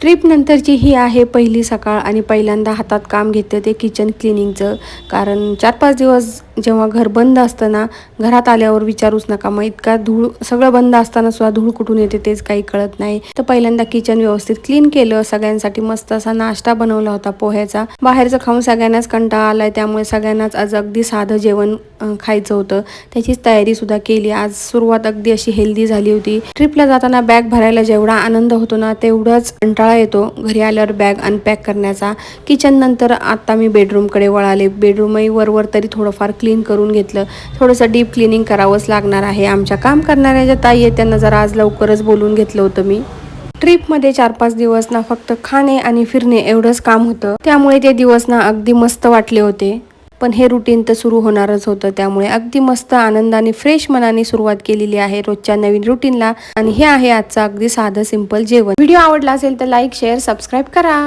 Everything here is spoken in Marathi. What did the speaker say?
ट्रिप नंतरची ही आहे पहिली सकाळ आणि पहिल्यांदा हातात काम घेतलं ते किचन क्लिनिंगचं. कारण 4-5 दिवस जेव्हा घर बंद असतं ना, घरात आल्यावर विचारूच नका, मग इतका धूळ, सगळं बंद असताना सुद्धा धूळ कुठून येते तेच काही कळत नाही. तर पहिल्यांदा किचन व्यवस्थित क्लीन केलं, सगळ्यांसाठी मस्त असा नाश्ता बनवला होता पोह्याचा. बाहेरचं खाऊन सगळ्यांनाच कंटाळा आलाय, त्यामुळे सगळ्यांनाच आज अगदी साधं जेवण खायचं होतं. त्याचीच तयारी सुद्धा केली. आज सुरुवात अगदी अशी हेल्दी झाली होती. ट्रिपला जाताना बॅग भरायला जेवढा आनंद होतो ना, तेवढंच कंटाळा येतो घरी आल्यावर बॅग अनपॅक करण्याचा. किचन नंतर आता मी बेडरूमकडे वळाले. बेडरूमही वरवर तरी थोडंफार क्लीन करून घेतलं. थोडंसं डीप क्लिनिंग करावंच लागणार आहे. आमच्या काम करणाऱ्या ज्या ताई आहेत त्यांना जरा आज लवकरच बोलून घेतलं होतं मी. ट्रिपमध्ये 4-5 दिवस ना फक्त खाणे आणि फिरणे एवढंच काम होतं, त्यामुळे ते दिवस ना अगदी मस्त वाटले होते. पण हे रुटीन तर सुरू होणारच होतं, त्यामुळे अगदी मस्त आनंदाने फ्रेश मनाने सुरुवात केलेली आहे रोजच्या नवीन रुटीनला. आणि हे आहे आजचं अगदी साधं सिंपल जेवण. व्हिडिओ आवडला असेल तर लाईक, शेअर, सबस्क्राईब करा.